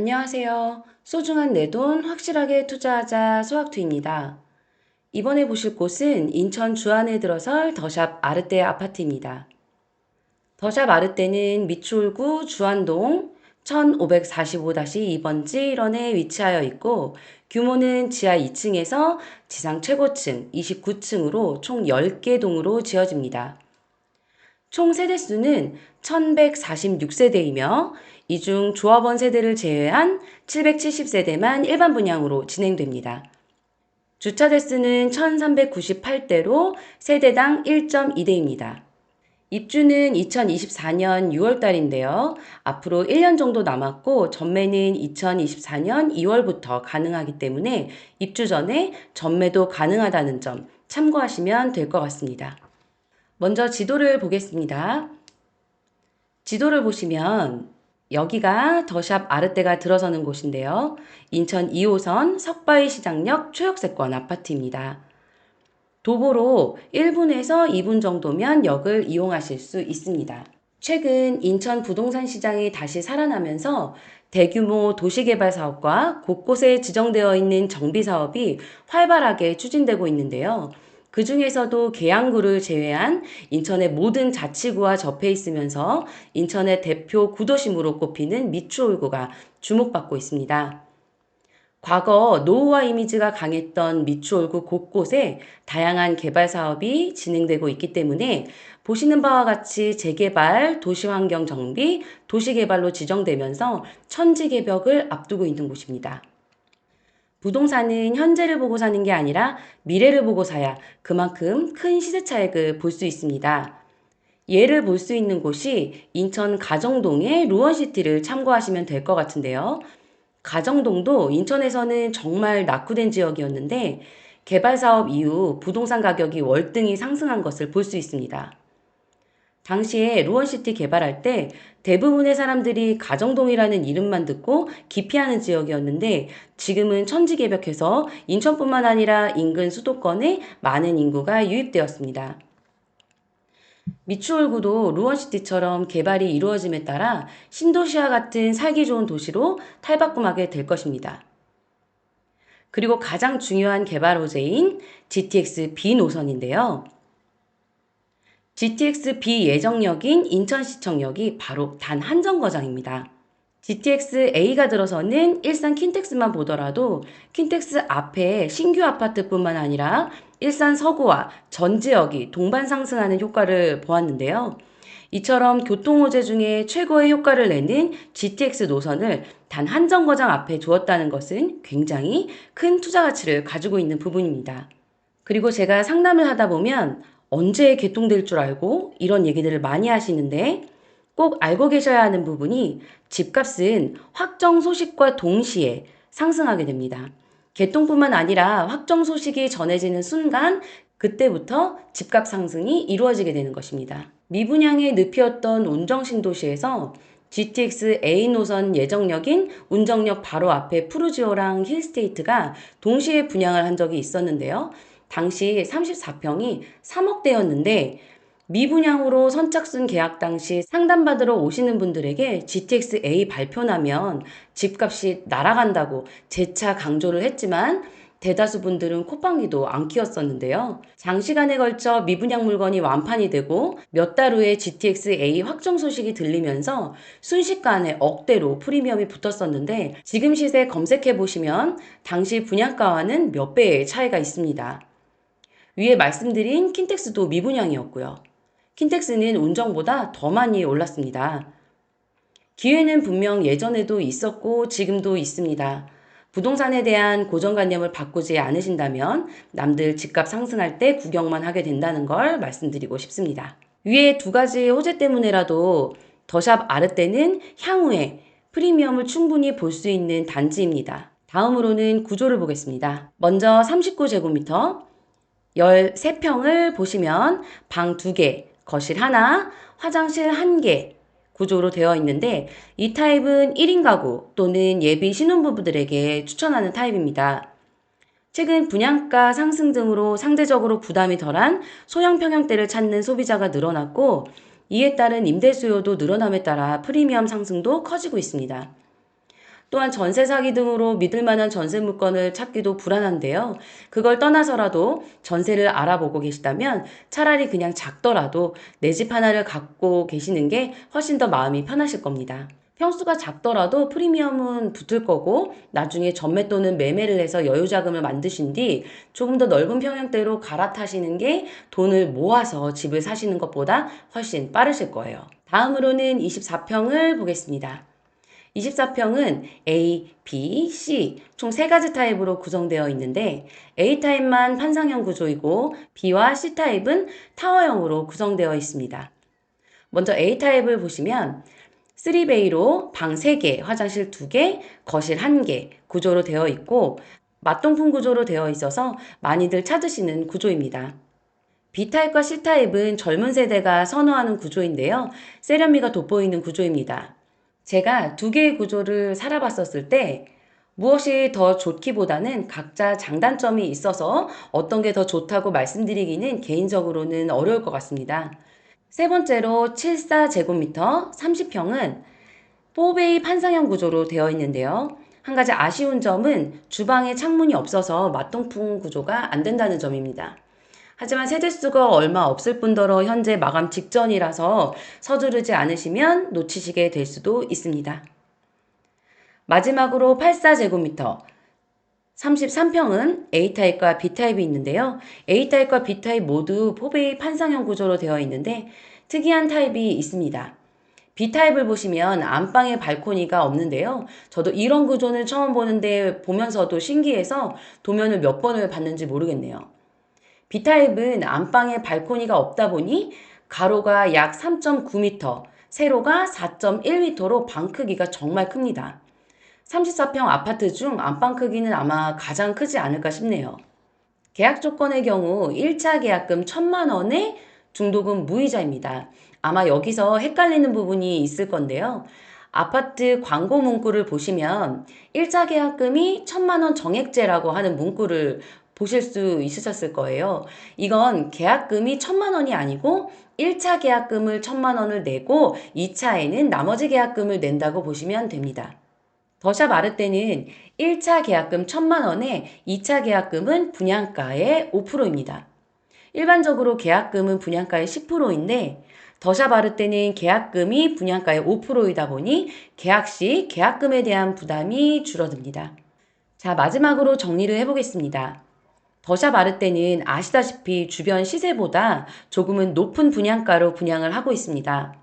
안녕하세요. 소중한 내 돈 확실하게 투자하자 소학투입니다. 이번에 보실 곳은 인천 주안에 들어설 더샵 아르떼 아파트입니다. 더샵 아르떼는 미추홀구 주안동 1545-2번지 1원에 위치하여 있고 규모는 지하 2층에서 지상 최고층 29층으로 총 10개 동으로 지어집니다. 총 세대수는 1146세대이며 이 중 조합원 세대를 제외한 770세대만 일반 분양으로 진행됩니다. 주차 대수는 1398대로 세대당 1.2대입니다. 입주는 2024년 6월달인데요. 앞으로 1년 정도 남았고 전매는 2024년 2월부터 가능하기 때문에 입주 전에 전매도 가능하다는 점 참고하시면 될 것 같습니다. 먼저 지도를 보겠습니다. 지도를 보시면 여기가 더샵 아르떼가 들어서는 곳인데요. 인천 2호선 석바위 시장역 초역세권 아파트입니다. 도보로 1분에서 2분 정도면 역을 이용하실 수 있습니다. 최근 인천 부동산 시장이 다시 살아나면서 대규모 도시개발 사업과 곳곳에 지정되어 있는 정비 사업이 활발하게 추진되고 있는데요. 그 중에서도 계양구를 제외한 인천의 모든 자치구와 접해 있으면서 인천의 대표 구도심으로 꼽히는 미추홀구가 주목받고 있습니다. 과거 노후화 이미지가 강했던 미추홀구 곳곳에 다양한 개발 사업이 진행되고 있기 때문에 보시는 바와 같이 재개발, 도시환경 정비, 도시개발로 지정되면서 천지개벽을 앞두고 있는 곳입니다. 부동산은 현재를 보고 사는 게 아니라 미래를 보고 사야 그만큼 큰 시세 차익을 볼 수 있습니다. 예를 볼 수 있는 곳이 인천 가정동의 루원시티를 참고하시면 될 것 같은데요. 가정동도 인천에서는 정말 낙후된 지역이었는데 개발 사업 이후 부동산 가격이 월등히 상승한 것을 볼 수 있습니다. 당시에 루원시티 개발할 때 대부분의 사람들이 가정동이라는 이름만 듣고 기피하는 지역이었는데 지금은 천지개벽해서 인천뿐만 아니라 인근 수도권에 많은 인구가 유입되었습니다. 미추홀구도 루원시티처럼 개발이 이루어짐에 따라 신도시와 같은 살기 좋은 도시로 탈바꿈하게 될 것입니다. 그리고 가장 중요한 개발 호재인 GTX B 노선인데요. GTX B 예정역인 인천시청역이 바로 단 한 정거장입니다. GTX A가 들어서는 일산 킨텍스만 보더라도 킨텍스 앞에 신규 아파트뿐만 아니라 일산 서구와 전 지역이 동반 상승하는 효과를 보았는데요. 이처럼 교통호재 중에 최고의 효과를 내는 GTX 노선을 단 한 정거장 앞에 두었다는 것은 굉장히 큰 투자 가치를 가지고 있는 부분입니다. 그리고 제가 상담을 하다 보면 언제 개통될 줄 알고 이런 얘기들을 많이 하시는데 꼭 알고 계셔야 하는 부분이 집값은 확정 소식과 동시에 상승하게 됩니다. 개통뿐만 아니라 확정 소식이 전해지는 순간 그때부터 집값 상승이 이루어지게 되는 것입니다. 미분양의 늪이었던 운정신도시에서 GTX A 노선 예정역인 운정역 바로 앞에 푸르지오랑 힐스테이트가 동시에 분양을 한 적이 있었는데요. 당시 34평이 3억대였는데 미분양으로 선착순 계약 당시 상담받으러 오시는 분들에게 GTX A 발표나면 집값이 날아간다고 재차 강조를 했지만 대다수 분들은 콧방귀도 안 뀌었었는데요. 장시간에 걸쳐 미분양 물건이 완판이 되고 몇 달 후에 GTX A 확정 소식이 들리면서 순식간에 억대로 프리미엄이 붙었었는데 지금 시세 검색해 보시면 당시 분양가와는 몇 배의 차이가 있습니다. 위에 말씀드린 킨텍스도 미분양이었고요. 킨텍스는 운정보다 더 많이 올랐습니다. 기회는 분명 예전에도 있었고 지금도 있습니다. 부동산에 대한 고정관념을 바꾸지 않으신다면 남들 집값 상승할 때 구경만 하게 된다는 걸 말씀드리고 싶습니다. 위에 두 가지 호재 때문에라도 더샵 아르떼는 향후에 프리미엄을 충분히 볼 수 있는 단지입니다. 다음으로는 구조를 보겠습니다. 먼저 39제곱미터 13평을 보시면 방 2개, 거실 하나, 화장실 1개 구조로 되어 있는데 이 타입은 1인 가구 또는 예비 신혼부부들에게 추천하는 타입입니다. 최근 분양가 상승 등으로 상대적으로 부담이 덜한 소형 평형대를 찾는 소비자가 늘어났고 이에 따른 임대 수요도 늘어남에 따라 프리미엄 상승도 커지고 있습니다. 또한 전세 사기 등으로 믿을 만한 전세 물건을 찾기도 불안한데요. 그걸 떠나서라도 전세를 알아보고 계시다면 차라리 그냥 작더라도 내 집 하나를 갖고 계시는 게 훨씬 더 마음이 편하실 겁니다. 평수가 작더라도 프리미엄은 붙을 거고 나중에 전매 또는 매매를 해서 여유 자금을 만드신 뒤 조금 더 넓은 평형대로 갈아타시는 게 돈을 모아서 집을 사시는 것보다 훨씬 빠르실 거예요. 다음으로는 24평을 보겠습니다. 24평은 A, B, C 총 3가지 타입으로 구성되어 있는데 A 타입만 판상형 구조이고 B와 C 타입은 타워형으로 구성되어 있습니다. 먼저 A 타입을 보시면 3베이로 방 3개, 화장실 2개, 거실 1개 구조로 되어 있고 맞동풍 구조로 되어 있어서 많이들 찾으시는 구조입니다. B타입과 C타입은 젊은 세대가 선호하는 구조인데요. 세련미가 돋보이는 구조입니다. 제가 2개의 구조를 살아봤었을 때 무엇이 더 좋기보다는 각자 장단점이 있어서 어떤 게 더 좋다고 말씀드리기는 개인적으로는 어려울 것 같습니다. 세 번째로 74제곱미터 30평은 4베이 판상형 구조로 되어 있는데요. 한 가지 아쉬운 점은 주방에 창문이 없어서 맞동풍 구조가 안 된다는 점입니다. 하지만 세대수가 얼마 없을 뿐더러 현재 마감 직전이라서 서두르지 않으시면 놓치시게 될 수도 있습니다. 마지막으로 84제곱미터 33평은 A타입과 B타입이 있는데요. A타입과 B타입 모두 4베이 판상형 구조로 되어 있는데 특이한 타입이 있습니다. B타입을 보시면 안방에 발코니가 없는데요. 저도 이런 구조는 처음 보는데 보면서도 신기해서 도면을 몇 번을 봤는지 모르겠네요. B타입은 안방에 발코니가 없다 보니 가로가 약 3.9m, 세로가 4.1m로 방 크기가 정말 큽니다. 34평 아파트 중 안방 크기는 아마 가장 크지 않을까 싶네요. 계약 조건의 경우 1차 계약금 1,000만 원에 중도금 무이자입니다. 아마 여기서 헷갈리는 부분이 있을 건데요. 아파트 광고 문구를 보시면 1차 계약금이 1,000만 원 정액제라고 하는 문구를 보실 수 있으셨을 거예요. 이건 계약금이 1,000만 원이 아니고 1차 계약금을 1,000만 원을 내고 2차에는 나머지 계약금을 낸다고 보시면 됩니다. 더샵 아르떼는 1차 계약금 1,000만 원에 2차 계약금은 분양가의 5%입니다. 일반적으로 계약금은 분양가의 10%인데 더샵 아르떼는 계약금이 분양가의 5%이다 보니 계약 시 계약금에 대한 부담이 줄어듭니다. 자, 마지막으로 정리를 해보겠습니다. 더샵 아르떼는 아시다시피 주변 시세보다 조금은 높은 분양가로 분양을 하고 있습니다.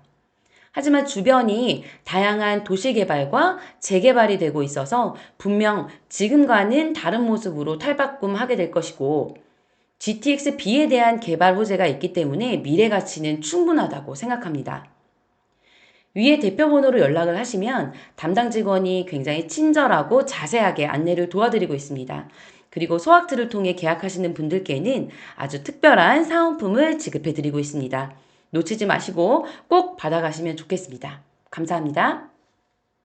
하지만 주변이 다양한 도시개발과 재개발이 되고 있어서 분명 지금과는 다른 모습으로 탈바꿈하게 될 것이고 GTX-B에 대한 개발 호재가 있기 때문에 미래 가치는 충분하다고 생각합니다. 위에 대표 번호로 연락을 하시면 담당 직원이 굉장히 친절하고 자세하게 안내를 도와드리고 있습니다. 그리고 소학트를 통해 계약하시는 분들께는 아주 특별한 사은품을 지급해드리고 있습니다. 놓치지 마시고 꼭 받아가시면 좋겠습니다. 감사합니다.